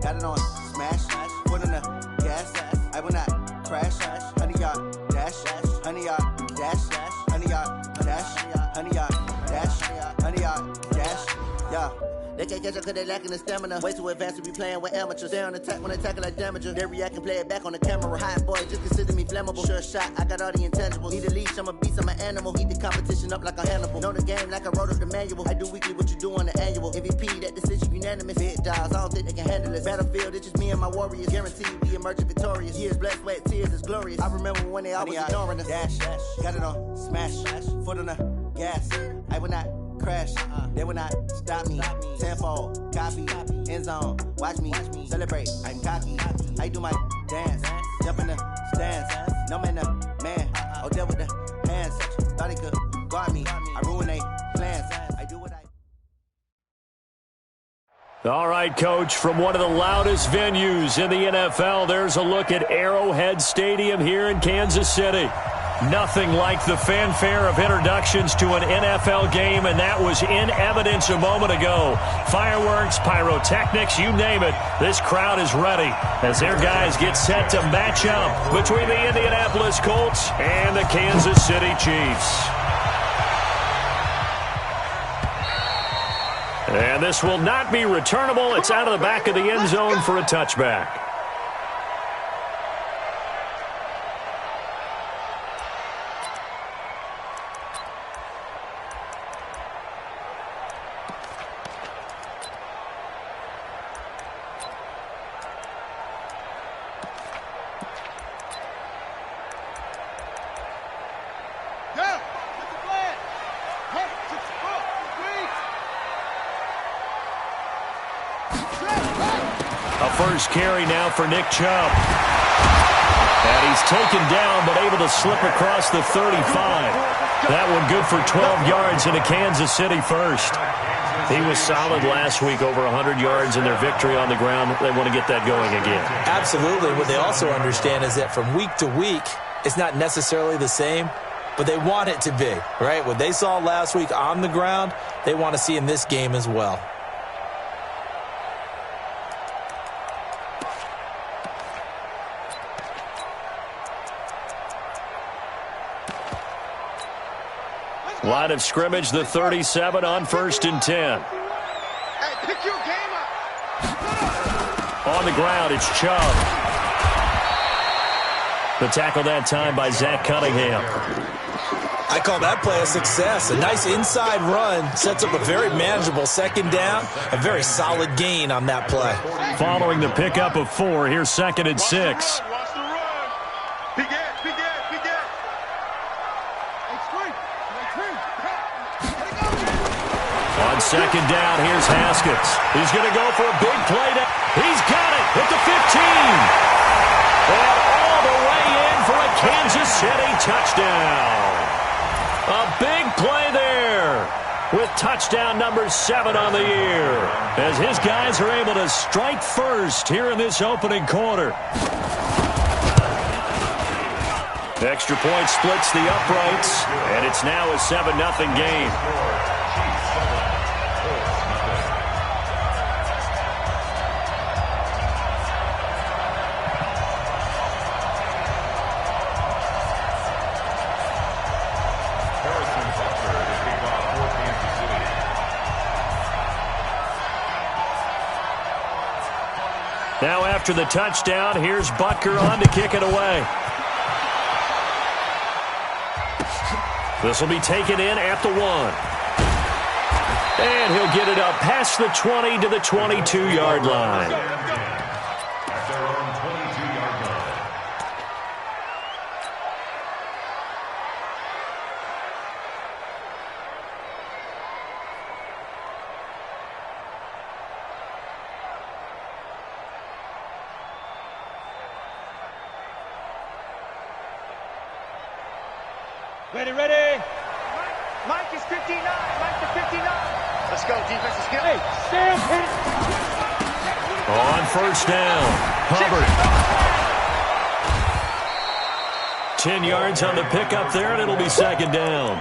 got it on smash, foot on the gas, I will not crash, 100-yard dash, 100-yard dash, 100-yard dash, 100-yard dash, 100-yard dash, yeah. They can't catch up cause they lacking the stamina. Way too advanced to be playing with amateurs. They on attack when they tackle like damager. They react and play it back on the camera. Hot boy, just consider me flammable. Sure shot, I got all the intangibles. Need a leash, I'm a beast, I'm an animal. Heat the competition up like a Hannibal. Know the game like I wrote up the manual. I do weekly what you do on the annual. MVP, that decision unanimous. Big dials, I don't think they can handle it. Battlefield, it's just me and my warriors. Guaranteed we emerging victorious. Years, blood, sweat, tears, it's glorious. I remember when they always ignoring us. Dash, got it on smash, foot on the gas. I will not crash, they will not stop me. Tenfold, copy, end zone, watch me celebrate. I'm cocky, I do my dance, jump in the stands. No man, the man, oh deal with the hands. Thought he could guard me, I ruin they plans. I do what I. All right, Coach, from one of the loudest venues in the NFL, there's a look at Arrowhead Stadium here in Kansas City. Nothing like the fanfare of introductions to an NFL game, and that was in evidence a moment ago. Fireworks, pyrotechnics, you name it. This crowd is ready as their guys get set to match up between the Indianapolis Colts and the Kansas City Chiefs. And this will not be returnable. It's out of the back of the end zone for a touchback. First carry now for Nick Chubb. And he's taken down but able to slip across the 35. That one good for 12 yards and a Kansas City first. He was solid last week, over 100 yards in their victory on the ground. They want to get that going again. Absolutely. What they also understand is that from week to week, it's not necessarily the same, but they want it to be, right? What they saw last week on the ground, they want to see in this game as well. Line of scrimmage, the 37 on 1st and 10. Hey, pick your game up. On the ground, it's Chubb. The tackle that time by Zach Cunningham. I call that play a success. A nice inside run sets up a very manageable second down. A very solid gain on that play. Following the pickup of 4, here's 2nd and 6. On 2nd down, here's Haskins. He's going to go for a big play. He's got it at the 15. And all the way in for a Kansas City touchdown. A big play there with touchdown number 7 on the year as his guys are able to strike first here in this opening quarter. Extra point splits the uprights, and it's now a 7-0 game. Now after the touchdown, here's Butker on to kick it away. This will be taken in at the 1. And he'll get it up past the 20 to the 22-yard line. Ready, ready. Mike is 59. Mike is 59. Let's go, defense is good. Hey, Sam, hit it. On 1st down, Hubbard. 10 yards on the pickup there, and it'll be second down.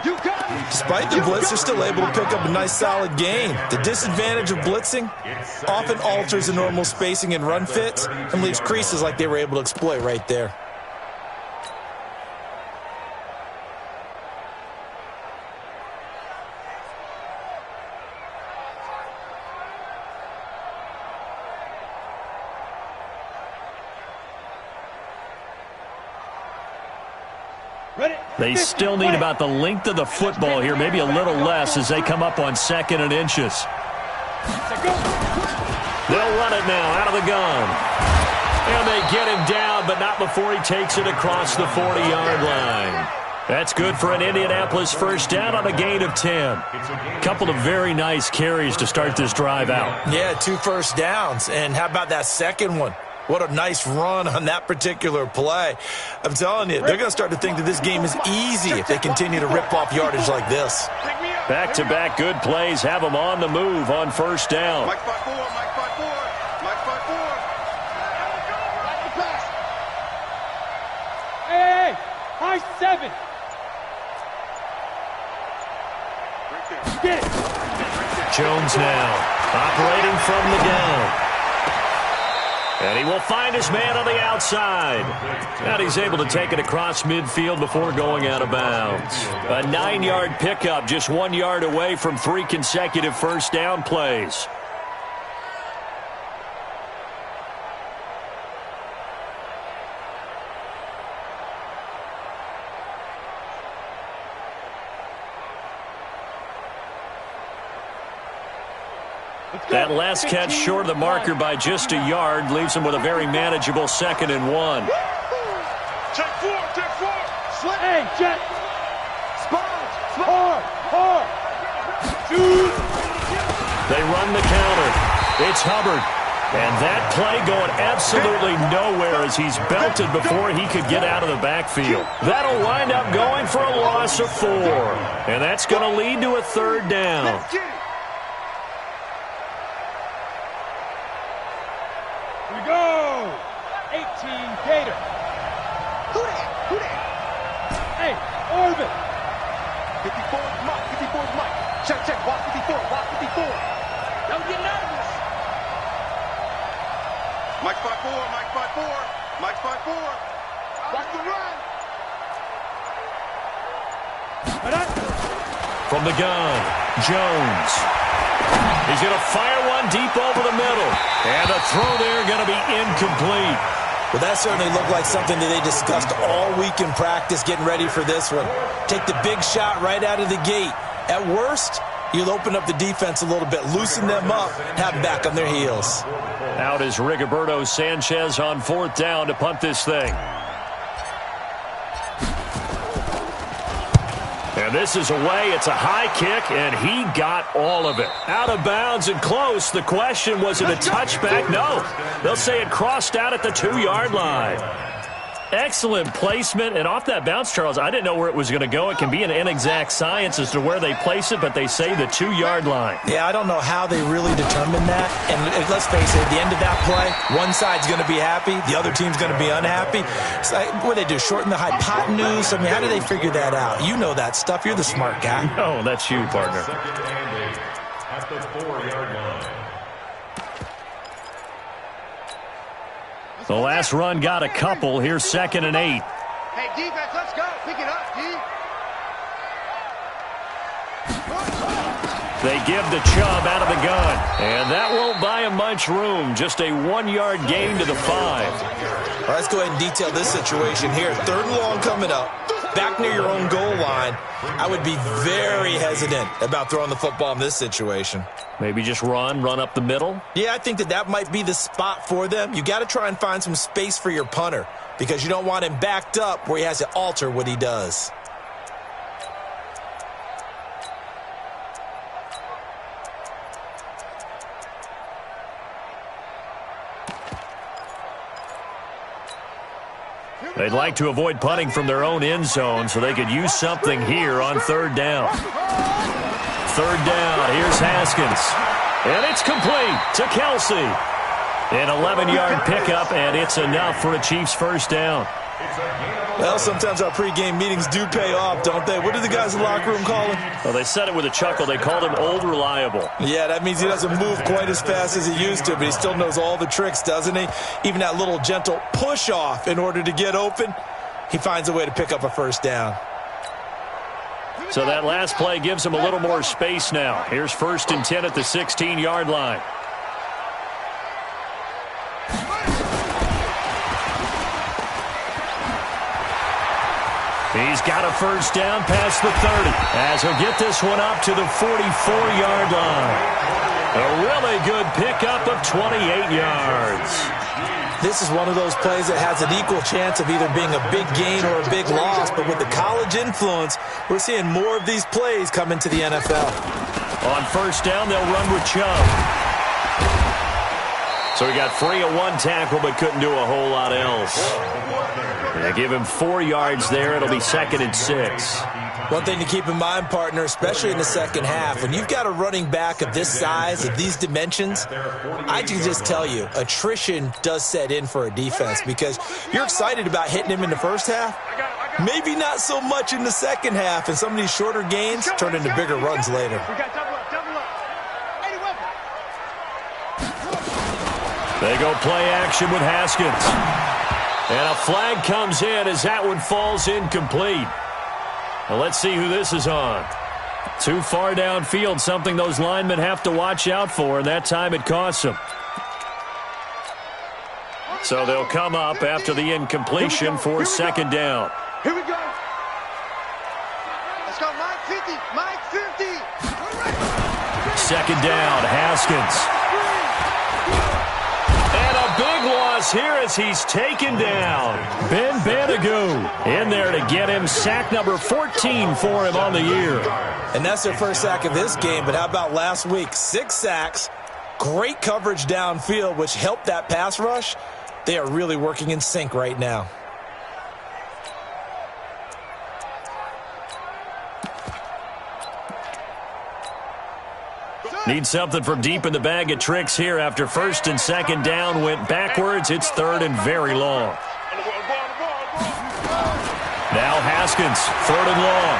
Despite the blitz, they're still able to pick up a nice solid gain. The disadvantage of blitzing often alters the normal spacing and run fits and leaves creases like they were able to exploit right there. They still need about the length of the football here, maybe a little less as they come up on 2nd and inches. They'll run it now out of the gun. And they get him down, but not before he takes it across the 40-yard line. That's good for an Indianapolis first down on a gain of 10. Couple of very nice carries to start this drive out. Yeah, 2 first downs. And how about that second one? What a nice run on that particular play. I'm telling you, they're going to start to think that this game is easy if they continue to rip off yardage like this. Back-to-back good plays have them on the move on first down. Mike 5-4, Mike 5-4, Mike 5-4. Hey, high 7. Get it. Jones now operating from the gun. And he will find his man on the outside. And he's able to take it across midfield before going out of bounds. A 9-yard pickup, just 1 yard away from 3 consecutive first down plays. That last catch short of the marker by just a yard leaves him with a very manageable 2nd and 1. Take 4, take 4. Slit. Hey, jet. Hard. Shoot. They run the counter. It's Hubbard. And that play going absolutely nowhere as he's belted before he could get out of the backfield. That'll wind up going for a loss of 4. And that's going to lead to a 3rd down. Go! 18 Gator. Who that? Hey, Orvin. 54 is Mike. Check. Walk 54. Don't get nervous. Mike 5-4. Watch the run. From the gun, Jones. He's going to fire one deep over the middle. And the throw there going to be incomplete. Well, that certainly looked like something that they discussed all week in practice getting ready for this one. Take the big shot right out of the gate. At worst, you'll open up the defense a little bit, loosen them up, have them back on their heels. Out is Rigoberto Sanchez on 4th down to punt this thing. And this is away. It's a high kick, and he got all of it. Out of bounds and close. The question, was it a touchback? No. They'll say it crossed out at the 2-yard line. Excellent placement, and off that bounce, Charles, I didn't know where it was going to go. It can be an inexact science as to where they place it, but they say the 2-yard line. Yeah, I don't know how they really determine that. And let's face it, at the end of that play, one side's going to be happy, the other team's going to be unhappy. So, what do they do, shorten the hypotenuse? I mean, how do they figure that out? You know that stuff. You're the smart guy. No, that's you, partner. At the 4-yard line. The last run got a couple. Here's 2nd and 8. Hey, defense, let's go. Pick it up, D. They give the Chubb out of the gun. And that won't buy him much room. Just a 1-yard gain to the 5. All right, let's go ahead and detail this situation here. 3rd and long coming up. Back near your own goal line. I would be very hesitant about throwing the football in this situation. Maybe just run up the middle? Yeah, I think that might be the spot for them. You got to try and find some space for your punter because you don't want him backed up where he has to alter what he does. They'd like to avoid punting from their own end zone so they could use something here on 3rd down. 3rd down, here's Haskins. And it's complete to Kelsey. An 11-yard pickup, and it's enough for a Chiefs first down. Well, sometimes our pregame meetings do pay off, don't they? What do the guys in the locker room call him? Well, they said it with a chuckle. They called him Old Reliable. Yeah, that means he doesn't move quite as fast as he used to, but he still knows all the tricks, doesn't he? Even that little gentle push-off in order to get open, he finds a way to pick up a first down. So that last play gives him a little more space now. Here's 1st and 10 at the 16-yard line. He's got a first down past the 30 as he'll get this one up to the 44-yard line. A really good pickup of 28 yards. This is one of those plays that has an equal chance of either being a big gain or a big loss, but with the college influence, we're seeing more of these plays come into the NFL. On first down, they'll run with Chubb. So he got free of one tackle but couldn't do a whole lot else. They give him 4 yards there. It'll be 2nd and 6. One thing to keep in mind, partner, especially in the second half, when you've got a running back of this size, of these dimensions, I can just tell you, attrition does set in for a defense because you're excited about hitting him in the first half. Maybe not so much in the second half, and some of these shorter gains turn into bigger runs later. They go play action with Haskins. And a flag comes in as that one falls incomplete. Now let's see who this is on. Too far downfield, something those linemen have to watch out for, and that time it costs them. So they'll come up after the incompletion for 2nd down. Here we go. Let's go, Mike 50. Mike 50. 2nd down, Haskins. And a big loss here as he's taken down. Ben Banagoo in there to get him. Sack number 14 for him on the year. And that's their first sack of this game, but how about last week? 6 sacks, great coverage downfield, which helped that pass rush. They are really working in sync right now. Need something from deep in the bag of tricks here after 1st and 2nd down went backwards. It's 3rd and very long. Now Haskins, 3rd and long.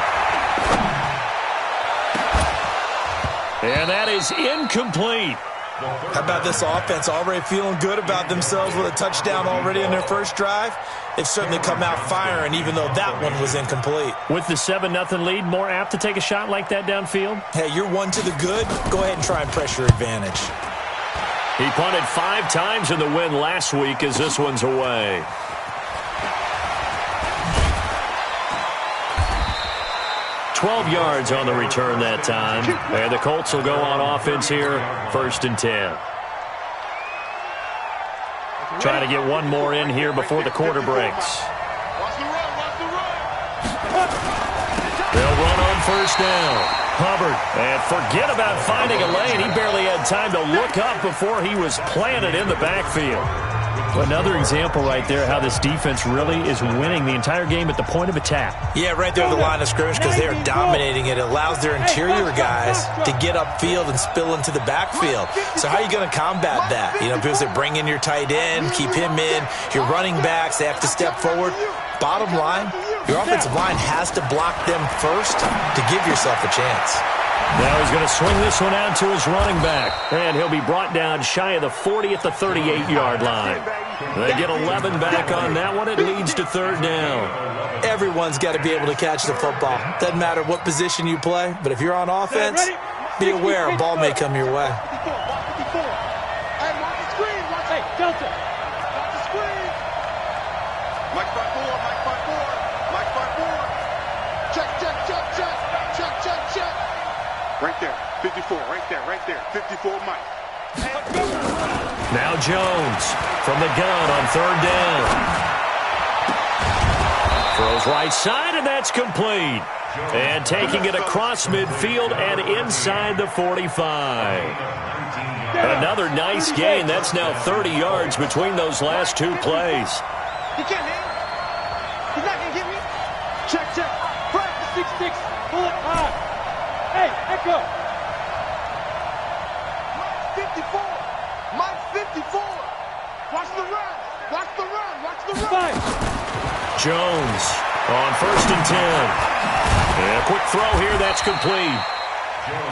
And that is incomplete. How about this offense already feeling good about themselves with a touchdown already in their first drive? They've certainly come out firing, even though that one was incomplete. With the 7-0 lead, more apt to take a shot like that downfield? Hey, you're one to the good. Go ahead and try and press your advantage. He punted 5 times in the win last week as this one's away. $12 yards on the return that time. And the Colts will go on offense here, 1st and 10. Trying to get one more in here before the quarter breaks. They'll run on 1st down. Hubbard, and forget about finding a lane. He barely had time to look up before he was planted in the backfield. Another example right there how this defense really is winning the entire game at the point of attack. Yeah, right there at the line of scrimmage because they are dominating it. It allows their interior guys to get upfield and spill into the backfield. So how are you going to combat that? You know, because they bring in your tight end, keep him in. Your running backs, they have to step forward. Bottom line, your offensive line has to block them first to give yourself a chance. Now he's going to swing this one out to his running back. And he'll be brought down shy of the 40 at the 38-yard line. They get 11 back on that one. It leads to 3rd down. Everyone's got to be able to catch the football. Doesn't matter what position you play, but if you're on offense, be aware a ball may come your way. Right there, 54, right there, 54, Mike. Now Jones from the gun on 3rd down. Throws right side, and that's complete. And taking it across midfield and inside the 45. Another nice gain. That's now 30 yards between those last 2 plays. He can't hit. He's not going to get me. Check. Practice 6-6. Pull it high. Hey, echo. Mike 54. Watch the run. Watch the run. Watch the run. Fight. Jones on 1st and 10. And a quick throw here, that's complete.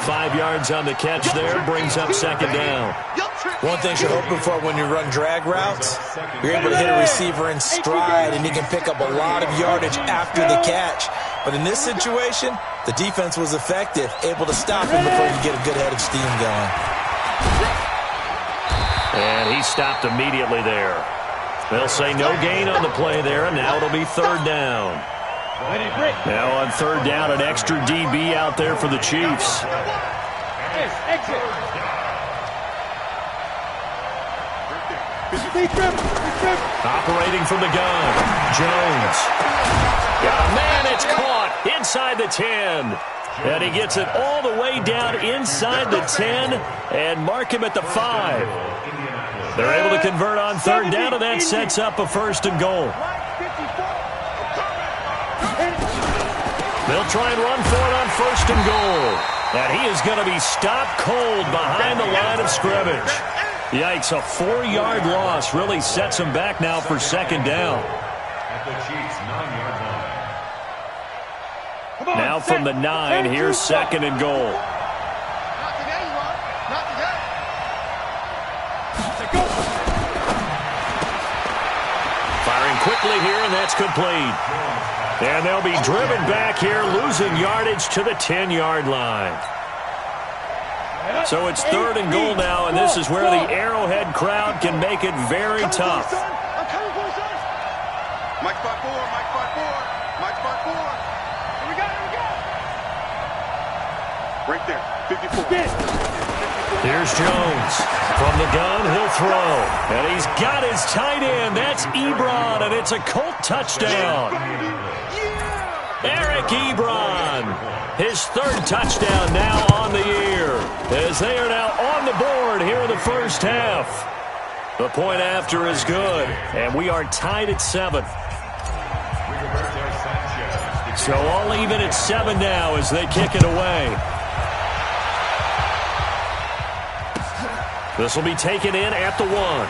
5 yards on the catch there, brings up 2nd down. One thing you're hoping for when you run drag routes, you're able to hit a receiver in stride, and he can pick up a lot of yardage after the catch. But in this situation, the defense was effective, able to stop him before you get a good head of steam going. And he stopped immediately there. They'll say no gain on the play there, and now it'll be 3rd down. Now on 3rd down, an extra DB out there for the Chiefs. Operating from the gun, Jones. Got a man, it's caught inside the 10. And he gets it all the way down inside the 10 and mark him at the 5. They're able to convert on 3rd down, and that sets up a 1st and goal. They'll try and run for it on 1st and goal. And he is going to be stopped cold behind the line of scrimmage. Yikes, a 4-yard loss really sets him back now for 2nd down. At the Chiefs' 9-yard line. Now from the 9, here's 2nd and goal. Not today, Ron. Not today. Firing quickly here, and that's complete. And they'll be driven back here, losing yardage to the 10-yard line. So it's 3rd and goal now, and this is where the Arrowhead crowd can make it very tough. I'm coming for you, son. Mike spot 4, Mike spot 4, Mike spot 4. Here we go, here we go. Right there, 54. Here's Jones. From the gun, he'll throw. And he's got his tight end. That's Ebron, and it's a Colt touchdown. Eric Ebron, his 3rd touchdown now on the year, as they are now on the board here in the first half. The point after is good, and we are tied at 7. So all even at 7 now as they kick it away. This will be taken in at the 1.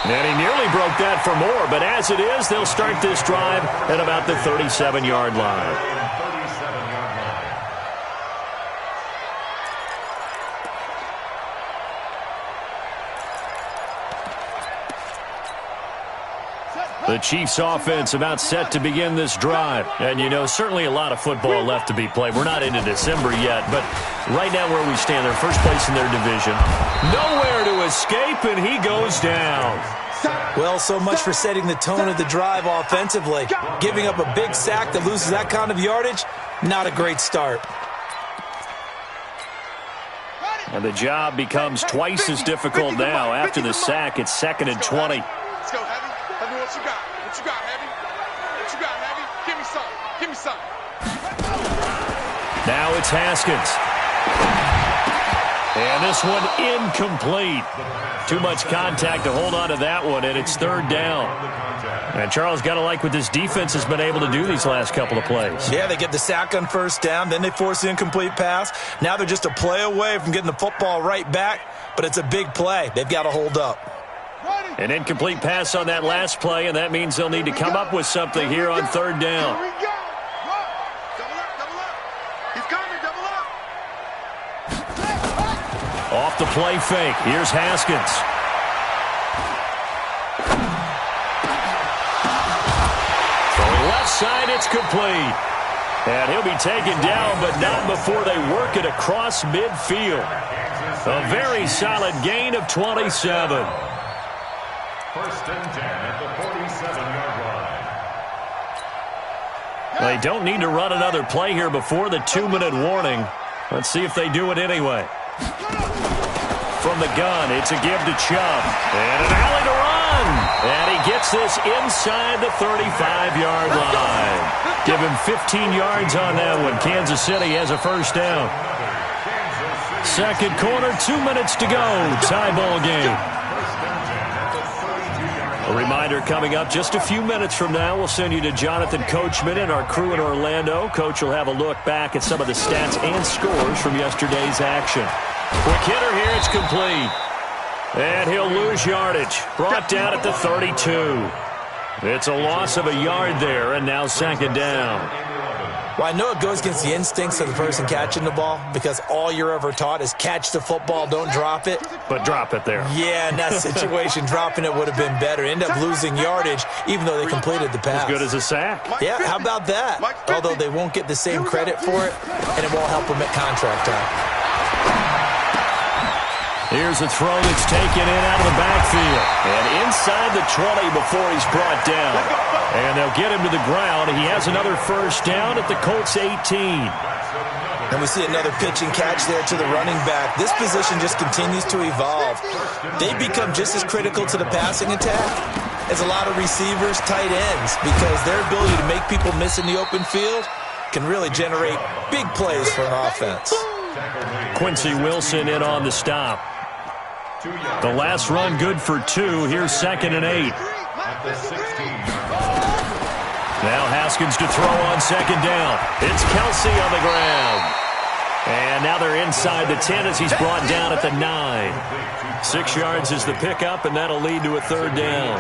And he nearly broke that for more, but as it is, they'll start this drive at about the 37-yard line. The Chiefs offense about set to begin this drive. And, you know, certainly a lot of football left to be played. We're not into December yet, but right now where we stand, they're first place in their division. Nowhere to escape, and he goes down. Well, so much for setting the tone of the drive offensively. Giving up a big sack that loses that kind of yardage, not a great start. And the job becomes twice as difficult now. After the sack, it's 2nd and 20. Let's go, Heavy. Tell me what you got. What you got, Heavy? What you got, Heavy? Give me some. Give me some. Now it's Haskins. And this one incomplete. Too much contact to hold on to that one, and it's 3rd down. And Charles, got to like what this defense has been able to do these last couple of plays. Yeah, they get the sack on 1st down, then they force the incomplete pass. Now they're just a play away from getting the football right back, but it's a big play. They've got to hold up. An incomplete pass on that last play, and that means they'll need to come up with something here on 3rd down. Here we go. Double up, double up. He's coming, double up. Off the play fake. Here's Haskins. Throwing left side, it's complete. And he'll be taken down, but not before they work it across midfield. A very solid gain of 27. 1st and 10 at the 47-yard line. They don't need to run another play here before the 2-minute warning. Let's see if they do it anyway. From the gun, it's a give to Chubb. And an alley to run. And he gets this inside the 35-yard line. Give him 15 yards on that one. Kansas City has a 1st down. 2nd quarter, 2 minutes to go. Tie ball game. A reminder coming up just a few minutes from now, we'll send you to Jonathan Coachman and our crew in Orlando. Coach will have a look back at some of the stats and scores from yesterday's action. Quick hitter here, it's complete. And he'll lose yardage. Brought down at the 32. It's a loss of a yard there, and now second down. Well, I know it goes against the instincts of the person catching the ball because all you're ever taught is catch the football, don't drop it. But drop it there. Yeah, in that situation, dropping it would have been better. End up losing yardage, even though they completed the pass. As good as a sack. Yeah, how about that? Although they won't get the same credit for it, and it won't help them at contract time. Here's a throw that's taken in out of the backfield. And inside the 20 before he's brought down. And they'll get him to the ground. He has another first down at the Colts 18. And we see another pitch and catch there to the running back. This position just continues to evolve. They become just as critical to the passing attack as a lot of receivers, tight ends, because their ability to make people miss in the open field can really generate big plays for an offense. Quincy Wilson in on the stop. The last run good for 2. Here's 2nd and 8. Now Haskins to throw on 2nd down. It's Kelsey on the ground. And now they're inside the 10 as he's brought down at the 9. 6 yards is the pickup, and that'll lead to a 3rd down.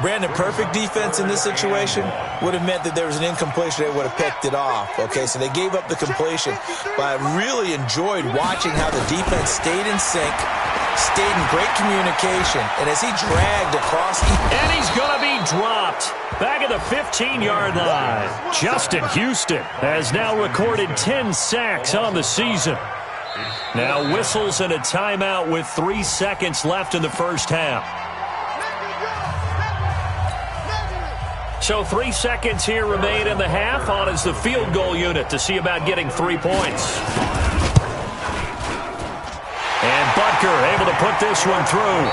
Brandon, perfect defense in this situation would have meant that there was an incompletion. They would have picked it off. Okay, so they gave up the completion. But I really enjoyed watching how the defense stayed in sync, stayed in great communication, and as he dragged across... And he's going to be dropped back at the 15-yard line. Justin Houston has now recorded 10 sacks on the season. Now whistles and a timeout with 3 seconds left in the first half. So 3 seconds here remain in the half. On is the field goal unit to see about getting 3 points. And Butker able to put this one through.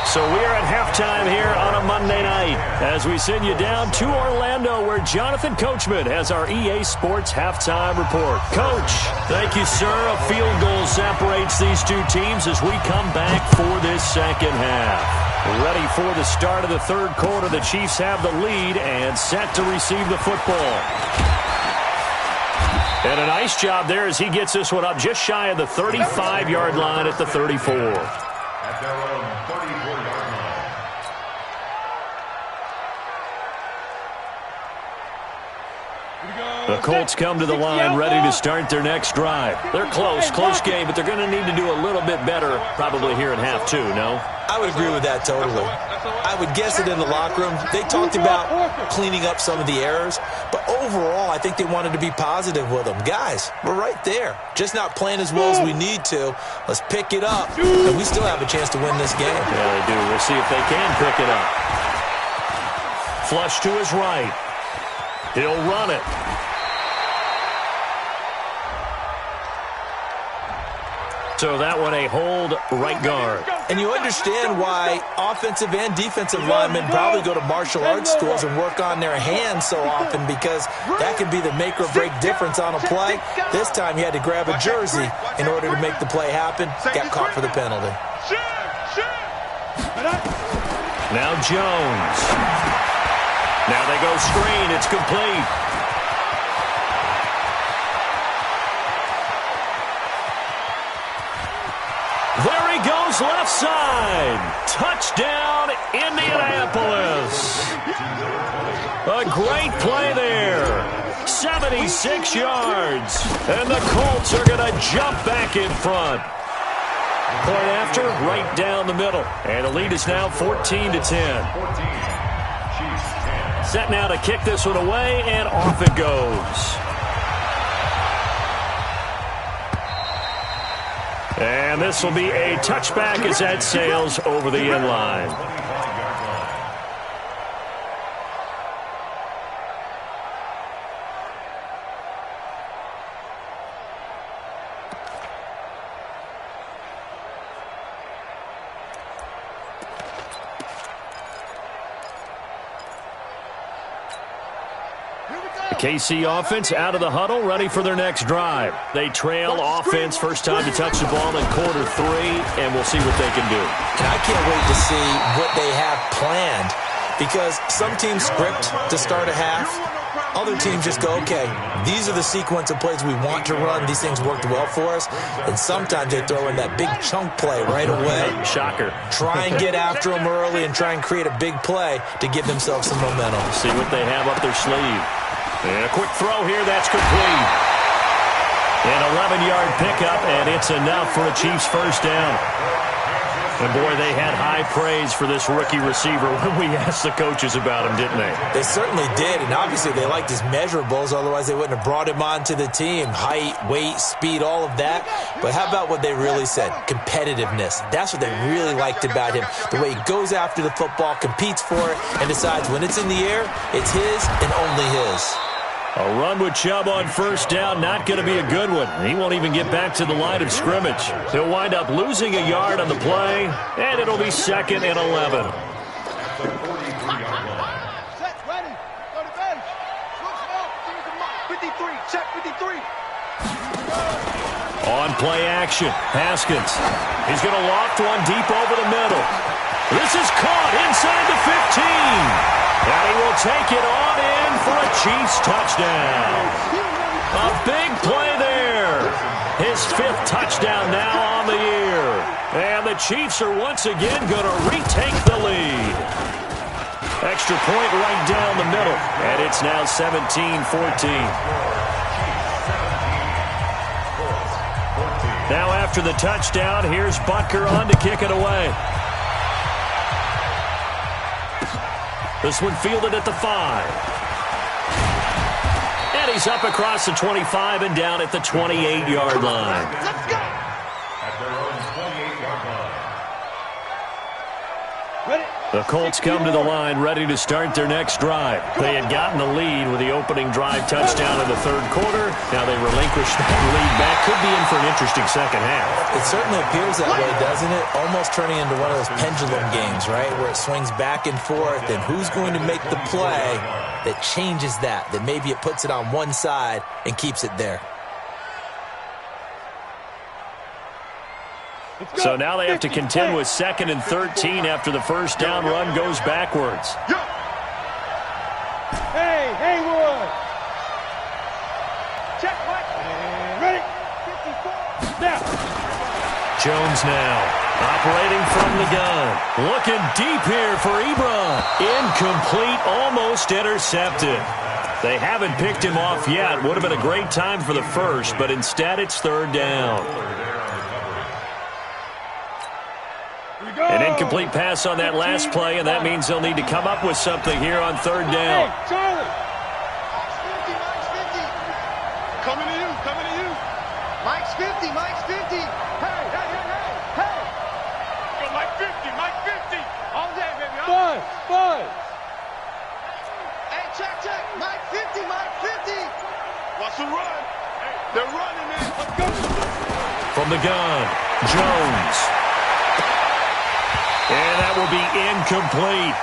So we are at halftime here on a Monday night as we send you down to Orlando where Jonathan Coachman has our EA Sports halftime report. Coach, thank you, sir. A field goal separates these two teams as we come back for this second half. Ready for the start of the 3rd quarter. The Chiefs have the lead and set to receive the football. And a nice job there as he gets this one up just shy of the 35-yard line at the 34. At their own 34-yard line. The Colts come to the line ready to start their next drive. They're close game, but they're going to need to do a little bit better probably here in half 2, no? I would agree with that totally. I would guess it in the locker room. They talked about cleaning up some of the errors, but overall, I think they wanted to be positive with them. Guys, we're right there. Just not playing as well as we need to. Let's pick it up, and we still have a chance to win this game. Yeah, they do. We'll see if they can pick it up. Flush to his right. He'll run it. So that one a hold right guard. And you understand why offensive and defensive linemen probably go to martial arts schools and work on their hands so often because that can be the make or break difference on a play. This time he had to grab a jersey in order to make the play happen. Got caught for the penalty. Now Jones. Now they go screen. It's complete. There he goes left side. Touchdown, Indianapolis. A great play there. 76 yards. And the Colts are going to jump back in front. Point after, right down the middle. And the lead is now 14-10. Set now to kick this one away, and off it goes. And this will be a touchback as that sails over the end line. KC offense out of the huddle, ready for their next drive. They trail offense, first time to touch the ball in quarter 3, and we'll see what they can do. And I can't wait to see what they have planned because some teams script to start a half, Other teams just go, okay, these are the sequence of plays we want to run. These things worked well for us. And sometimes they throw in that big chunk play right away. Shocker. Try and get after them early and try and create a big play to give themselves some momentum. See what they have up their sleeve. And a quick throw here, that's complete. An 11-yard pickup, and it's enough for a Chiefs first down. And, boy, they had high praise for this rookie receiver when we asked the coaches about him, didn't they? They certainly did, and obviously they liked his measurables. Otherwise, they wouldn't have brought him onto the team. Height, weight, speed, all of that. But how about what they really said? Competitiveness. That's what they really liked about him. The way he goes after the football, competes for it, and decides when it's in the air, it's his and only his. A run with Chubb on first down, not going to be a good one. He won't even get back to the line of scrimmage. He'll wind up losing a yard on the play, and it'll be 2nd and 11. Set, ready. Go to bench. Switch out. 53. Check 53. On play action, Haskins. He's going to loft one deep over the middle. This is caught inside the 15. And he will take it on in for a Chiefs touchdown. A big play there. His 5th touchdown now on the year. And the Chiefs are once again going to retake the lead. Extra point right down the middle. And it's now 17-14. Now after the touchdown, here's Butker on to kick it away. This one fielded at the 5. And he's up across the 25 and down at the 28-yard line. Let's go. At their own 28-yard line. Ready. The Colts come to the line ready to start their next drive. They had gotten the lead with the opening drive touchdown in the 3rd quarter. Now they relinquish that lead back. Could be in for an interesting second half. It certainly appears that way, doesn't it? Almost turning into one of those pendulum games, right? Where it swings back and forth, and who's going to make the play that changes that maybe it puts it on one side and keeps it there. So now they have to contend with 2nd and 13 after the first down run goes backwards. Hey, Haywood. Check, Mike. Ready. 54. Now. Jones now operating from the gun. Looking deep here for Ebron. Incomplete, almost intercepted. They haven't picked him off yet. Would have been a great time for the first, but instead it's 3rd down. An incomplete pass on that last play, and that means they'll need to come up with something here on 3rd down. Hey, Charlie. Mike's 50. Coming to you. Mike's 50. Hey. Yo, Mike 50. All day, baby. Buzz. Hey, check. Mike 50. Watch the run. Hey, they're running, man. Let's go. From the gun, Jones. And that will be incomplete.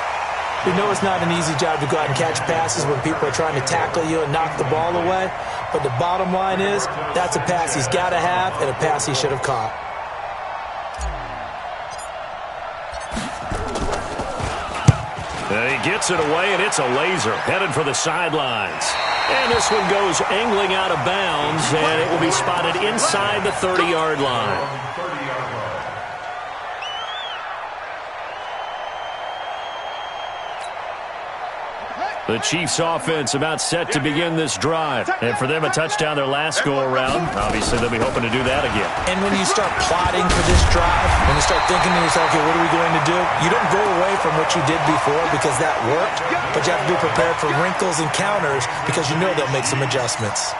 We know it's not an easy job to go out and catch passes when people are trying to tackle you and knock the ball away. But the bottom line is, that's a pass he's got to have and a pass he should have caught. And he gets it away, and it's a laser headed for the sidelines. And this one goes angling out of bounds, and it will be spotted inside the 30-yard line. The Chiefs offense about set to begin this drive. And for them, a touchdown their last go-around. Obviously, they'll be hoping to do that again. And when you start plotting for this drive, when you start thinking to yourself, okay, what are we going to do? You don't go away from what you did before because that worked, but you have to be prepared for wrinkles and counters because you know they'll make some adjustments.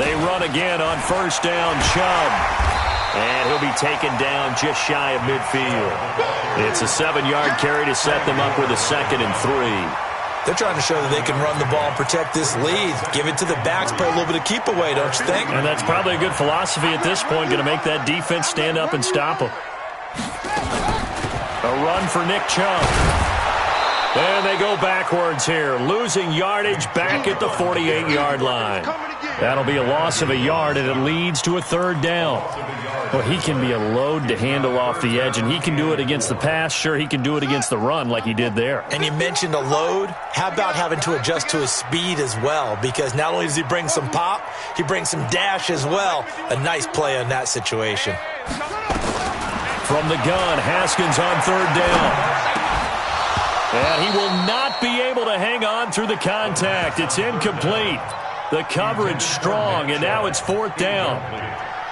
They run again on first down, Chubb. And he'll be taken down just shy of midfield. It's a 7-yard carry to set them up with a 2nd and 3. They're trying to show that they can run the ball and protect this lead. Give it to the backs, play a little bit of keep away, don't you think? And that's probably a good philosophy at this point, going to make that defense stand up and stop them. A run for Nick Chubb. And they go backwards here, losing yardage back at the 48-yard line. That'll be a loss of a yard, and it leads to a third down. Well, he can be a load to handle off the edge, and he can do it against the pass. Sure, he can do it against the run like he did there. And you mentioned a load. How about having to adjust to his speed as well? Because not only does he bring some pop, he brings some dash as well. A nice play on that situation. From the gun, Haskins on third down. And he will not be able to hang on through the contact. It's incomplete. The coverage strong, and now it's fourth down.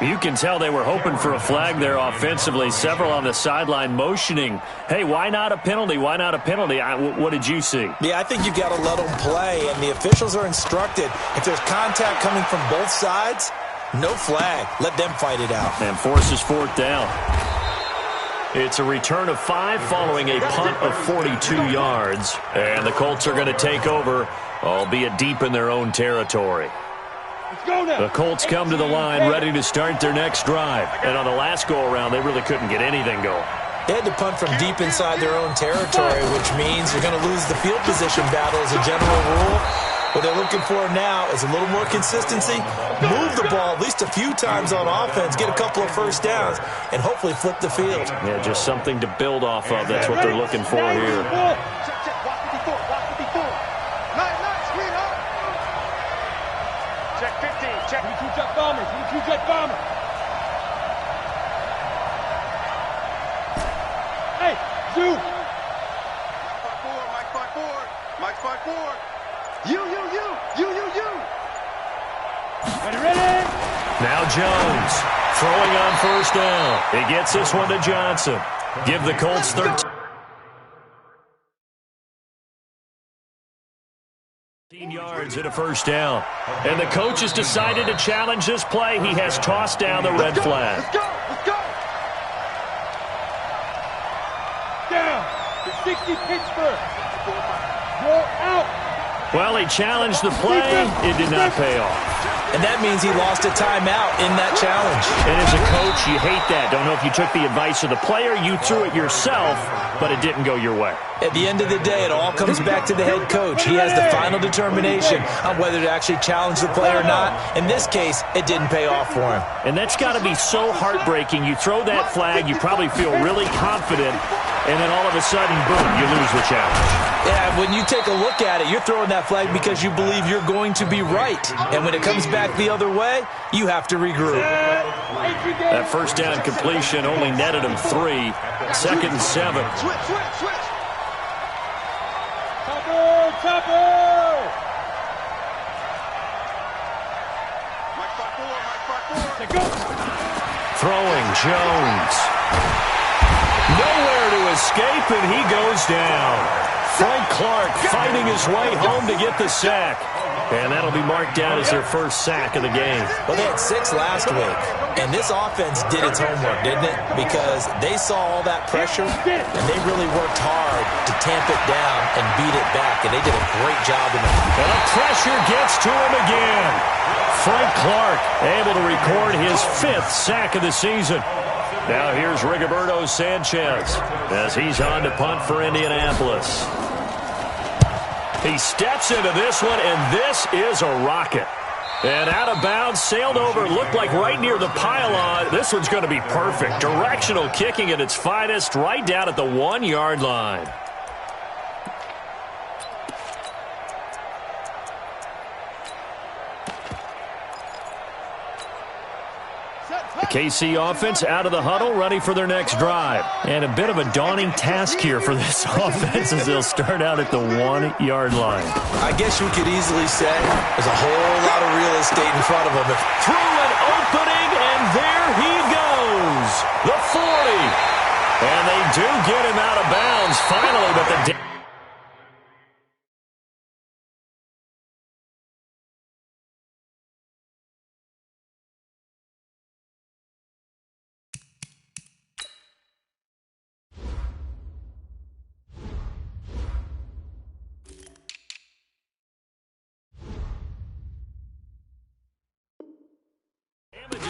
You can tell they were hoping for a flag there offensively. Several on the sideline motioning, hey, why not a penalty? Why not a penalty? What did you see? Yeah, I think you got to let them play, and the officials are instructed. If there's contact coming from both sides, no flag. Let them fight it out. And forces fourth down. It's a return of 5 following a punt of 42 yards. And the Colts are going to take over, albeit deep in their own territory. The Colts come to the line ready to start their next drive. And on the last go-around, they really couldn't get anything going. They had to punt from deep inside their own territory, which means you're going to lose the field position battle as a general rule. What they're looking for now is a little more consistency, move the ball at least a few times on offense, get a couple of first downs, and hopefully flip the field. Yeah, just something to build off of. That's what they're looking for here. Check 15, check 22 jet bombers, 22 jet bombers. Hey, Zoo! Mike 5-4, Mike 5-4. You. Ready? Now Jones throwing on first down. He gets this one to Johnson. Give the Colts 13 yards at a first down. And the coach has decided to challenge this play. He has tossed down the red flag. Let's go! Down! The 60 Pittsburgh! You're out! Well, he challenged the play. It did not pay off. And that means he lost a timeout in that challenge. And as a coach, you hate that. Don't know if you took the advice of the player, you threw it yourself, but it didn't go your way. At the end of the day, it all comes back to the head coach. He has the final determination on whether to actually challenge the play or not. In this case, it didn't pay off for him. And that's got to be so heartbreaking. You throw that flag, you probably feel really confident, and then all of a sudden, boom, you lose the challenge. Yeah, when you take a look at it, you're throwing that flag because you believe you're going to be right. And when it comes back the other way, you have to regroup. That first down completion only netted him 3. Second and 7. Switch! Chopper! Mike 5-4. Go! Throwing Jones. Nowhere to escape, and he goes down. Frank Clark fighting his way home to get the sack. And that'll be marked down as their first sack of the game. Well, they had 6 last week, and this offense did its homework, didn't it? Because they saw all that pressure, and they really worked hard to tamp it down and beat it back, and they did a great job in that. And the pressure gets to him again. Frank Clark able to record his 5th sack of the season. Now here's Rigoberto Sanchez as he's on to punt for Indianapolis. He steps into this one, and this is a rocket. And out of bounds, sailed over, looked like right near the pylon. This one's going to be perfect. Directional kicking at its finest, right down at the 1-yard line. The KC offense out of the huddle, ready for their next drive. And a bit of a daunting task here for this offense as they'll start out at the 1-yard line. I guess you could easily say there's a whole lot of real estate in front of them. Through an opening, and there he goes. The 40. And they do get him out of bounds finally, but the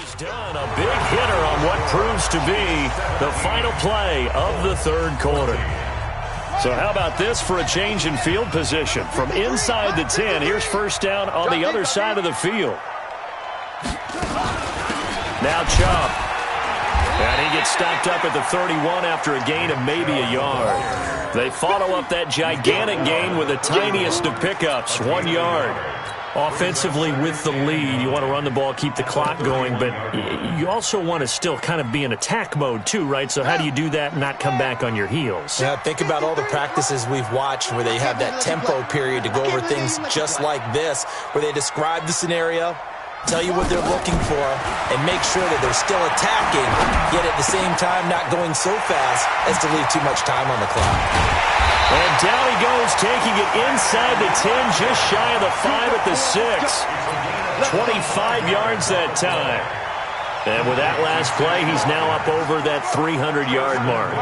is done. A big hitter on what proves to be the final play of the third quarter. So how about this for a change in field position? From inside the 10, here's first down on the other side of the field. Now Chubb. And he gets stopped up at the 31 after a gain of maybe a yard. They follow up that gigantic gain with the tiniest of pickups, 1 yard. Offensively with the lead, you want to run the ball, keep the clock going, but you also want to still kind of be in attack mode too, right? So how do you do that and not come back on your heels? Yeah, think about all the practices we've watched where they have that tempo period to go over things just like this, where they describe the scenario, tell you what they're looking for, and make sure that they're still attacking, yet at the same time not going so fast as to leave too much time on the clock. And down he goes, taking it inside the 10, just shy of the 5 at the 6. 25 yards that time. And with that last play, he's now up over that 300-yard mark.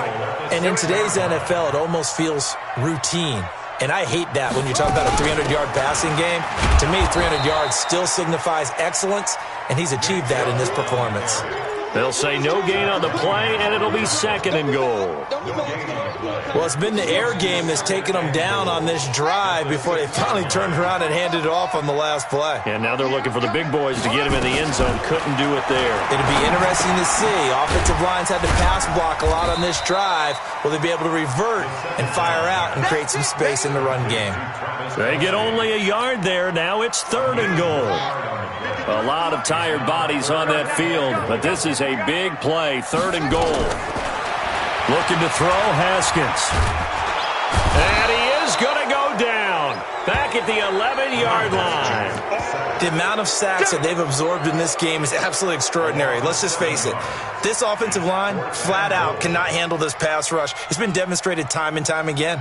And in today's NFL, it almost feels routine. And I hate that when you talk about a 300-yard passing game. To me, 300 yards still signifies excellence, and he's achieved that in this performance. They'll say no gain on the play, and it'll be 2nd and goal. Well, it's been the air game that's taken them down on this drive before they finally turned around and handed it off on the last play. And now they're looking for the big boys to get him in the end zone. Couldn't do it there. It'll be interesting to see. Offensive lines had to pass block a lot on this drive. Will they be able to revert and fire out and create some space in the run game? They get only a yard there. Now it's 3rd and goal. A lot of tired bodies on that field, but this is a big play. 3rd and goal. Looking to throw, Haskins. And he is going to go down. Back at the 11-yard line. The amount of sacks that they've absorbed in this game is absolutely extraordinary. Let's just face it. This offensive line, flat out, cannot handle this pass rush. It's been demonstrated time and time again.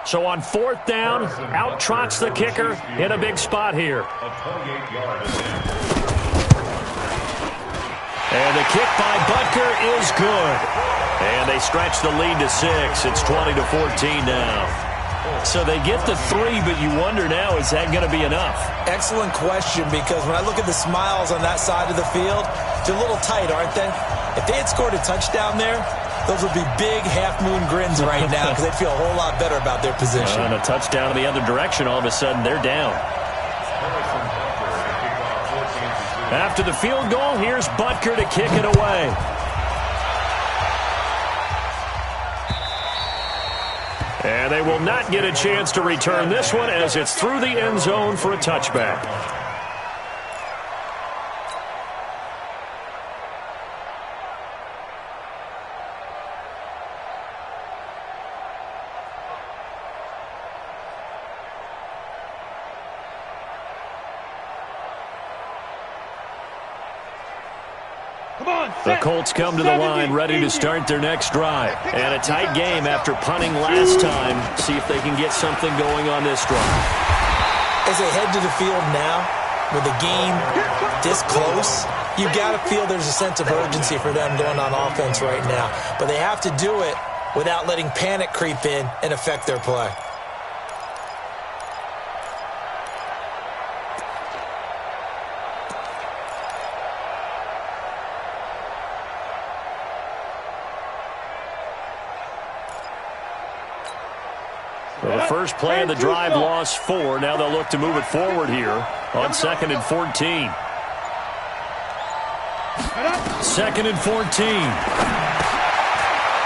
So on 4th down, out trots the kicker in a big spot here. And the kick by Butker is good. And they stretch the lead to 6. It's 20-14 now. So they get the 3, but you wonder now, is that going to be enough? Excellent question, because when I look at the smiles on that side of the field, they're a little tight, aren't they? If they had scored a touchdown there, those would be big half-moon grins right now because they'd feel a whole lot better about their position. And a touchdown in the other direction, all of a sudden they're down. After the field goal, here's Butker to kick it away. And they will not get a chance to return this one as it's through the end zone for a touchback. The Colts come to the line ready to start their next drive. And a tight game after punting last time. See if they can get something going on this drive. As they head to the field now, with the game this close, you've got to feel there's a sense of urgency for them going on offense right now. But they have to do it without letting panic creep in and affect their play. Well, the first play of the drive lost 4. Now they'll look to move it forward here on 2nd and 14. 2nd and 14.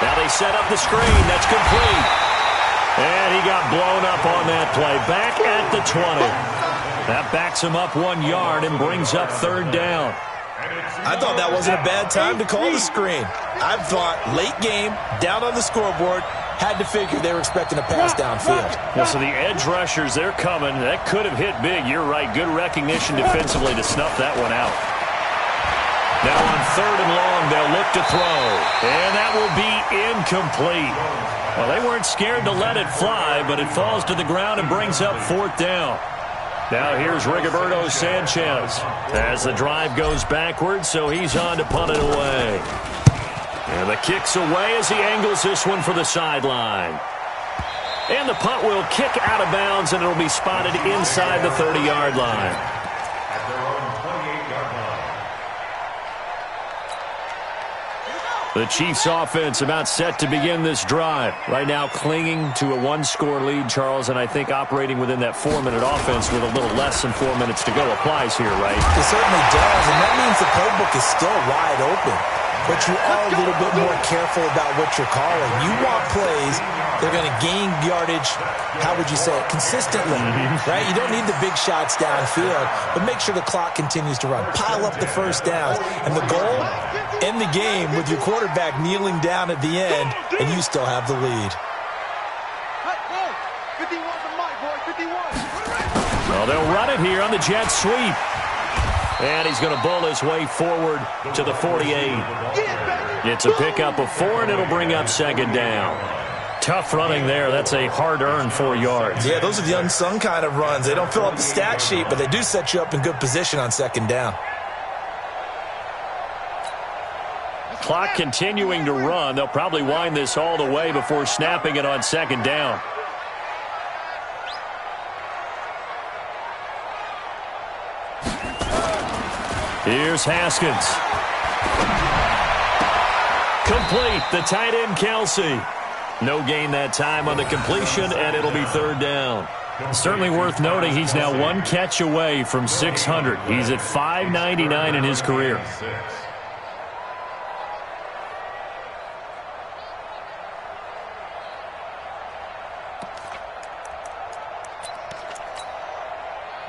Now they set up the screen. That's complete. And he got blown up on that play. Back at the 20. That backs him up 1 yard and brings up 3rd down. I thought that wasn't a bad time to call the screen. I thought late game, down on the scoreboard, had to figure they were expecting a pass downfield. Well, so the edge rushers, they're coming. That could have hit big. You're right. Good recognition defensively to snuff that one out. Now on 3rd and long, they'll look to throw. And that will be incomplete. Well, they weren't scared to let it fly, but it falls to the ground and brings up 4th down. Now here's Rigoberto Sanchez as the drive goes backwards, so he's on to punt it away. And the kick's away as he angles this one for the sideline. And the punt will kick out of bounds, and it'll be spotted inside the 30-yard line. The Chiefs offense about set to begin this drive. Right now clinging to a one-score lead, Charles, and I think operating within that 4-minute offense with a little less than 4 minutes to go applies here, right? It certainly does, and that means the playbook is still wide open. But you are a little bit more careful about what you're calling. You want plays that are going to gain yardage, how would you say it, consistently, right? You don't need the big shots downfield, but make sure the clock continues to run. Pile up the first downs. And the goal, end the game with your quarterback kneeling down at the end, and you still have the lead. Well, they'll run it here on the jet sweep. And he's going to bull his way forward to the 48. It's a pickup of 4, and it'll bring up second down. Tough running there. That's a hard-earned 4 yards. Yeah, those are the unsung kind of runs. They don't fill up the stat sheet, but they do set you up in good position on second down. Clock continuing to run. They'll probably wind this all the way before snapping it on second down. Here's Haskins. Complete. The tight end, Kelsey. No gain that time on the completion, and it'll be third down. Certainly worth noting he's now 1 catch away from 600. He's at 599 in his career.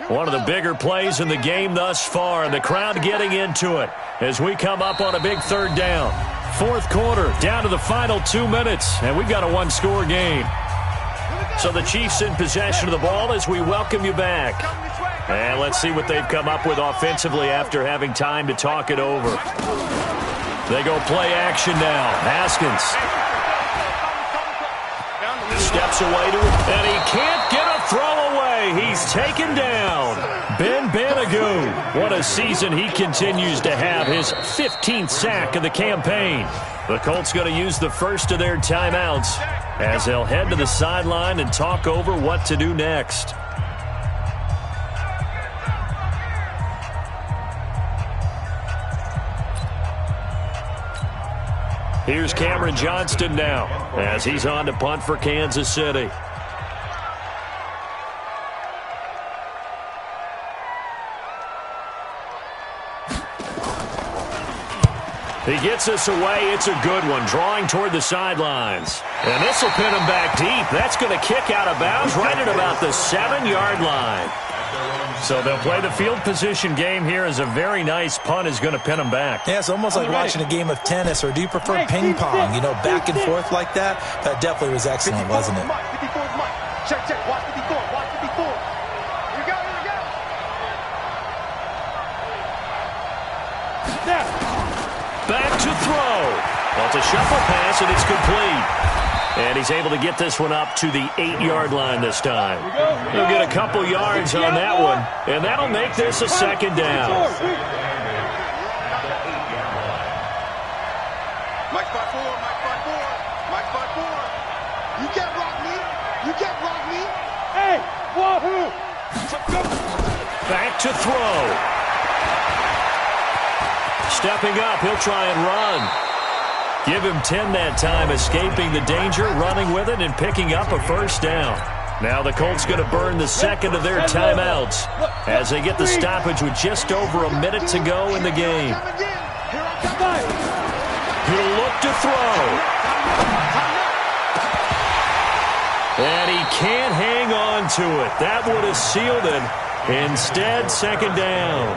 One of the bigger plays in the game thus far, and the crowd getting into it as we come up on a big third down. Fourth quarter, down to the final 2 minutes, and we've got a one-score game. So the Chiefs in possession of the ball as we welcome you back. And let's see what they've come up with offensively after having time to talk it over. They go play action now. Haskins steps away to it, and he can't get a throw away. He's taken down. Ben Banagoo. What a season he continues to have. His 15th sack of the campaign. The Colts going to use the first of their timeouts as they'll head to the sideline and talk over what to do next. Here's Cameron Johnston now as he's on to punt for Kansas City. He gets us away. It's a good one, drawing toward the sidelines. And this will pin him back deep. That's going to kick out of bounds right at about the 7-yard line. So they'll play the field position game here as a very nice punt is going to pin him back. Yeah, it's almost like watching a game of tennis, or do you prefer ping pong, you know, back and forth like that? That definitely was excellent, wasn't it? Check, watch 54, watch 54. Here we go. Back to throw. Well, it's a shuffle pass, and it's complete. And he's able to get this one up to the 8-yard line this time. He'll get a couple yards on that one, and that'll make this a second down. Mike 5-4. Mike 5-4. You can't block me. Hey, wahoo. Back to throw. Stepping up, he'll try and run. Give him 10 that time, escaping the danger, running with it, and picking up a first down. Now the Colts going to burn the second of their timeouts as they get the stoppage with just over a minute to go in the game. He'll look to throw. And he can't hang on to it. That would have sealed it. Instead, second down.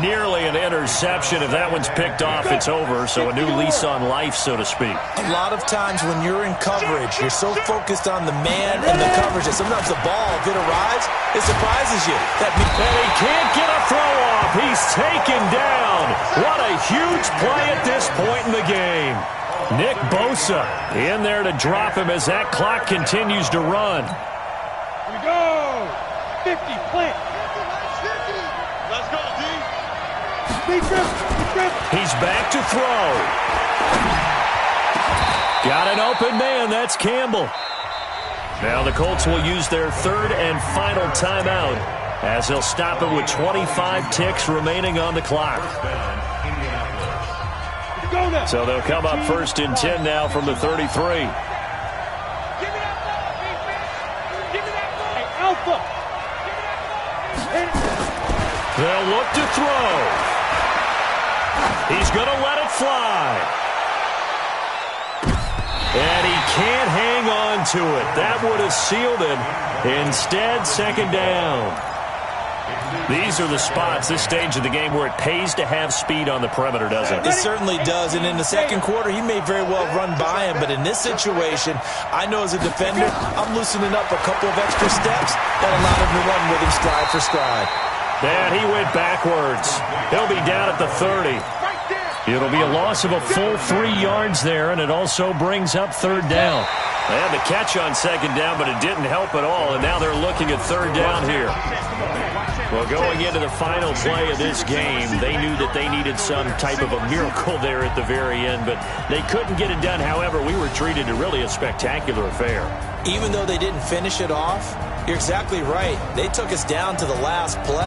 Nearly an interception. If that one's picked off, it's over. So a new lease on life, so to speak. A lot of times when you're in coverage, you're so focused on the man and the coverage that sometimes the ball, if it arrives, it surprises you. And he can't get a throw off. He's taken down. What a huge play at this point in the game. Nick Bosa in there to drop him as that clock continues to run. Here we go. 50, plant. Let's go, D. He's back to throw. Got an open man. That's Campbell. Now the Colts will use their third and final timeout as they'll stop it with 25 ticks remaining on the clock. Go now. So they'll come up 1st and 10 now from the 33. Give me that ball, defense. Give me that ball. Hey, Alpha. Give me that ball. They'll look to throw. He's going to let it fly. And he can't hang on to it. That would have sealed it. Instead, 2nd down. These are the spots, this stage of the game, where it pays to have speed on the perimeter, doesn't it? It certainly does, and in the second quarter, he may very well run by him, but in this situation, I know as a defender, I'm loosening up a couple of extra steps that allowed him to run with him stride for stride. And he went backwards. He'll be down at the 30. It'll be a loss of a full 3 yards there, and it also brings up 3rd down. They had the catch on 2nd down, but it didn't help at all, and now they're looking at 3rd down here. Well, going into the final play of this game, they knew that they needed some type of a miracle there at the very end, but they couldn't get it done. However, we were treated to really a spectacular affair. Even though they didn't finish it off, you're exactly right. They took us down to the last play.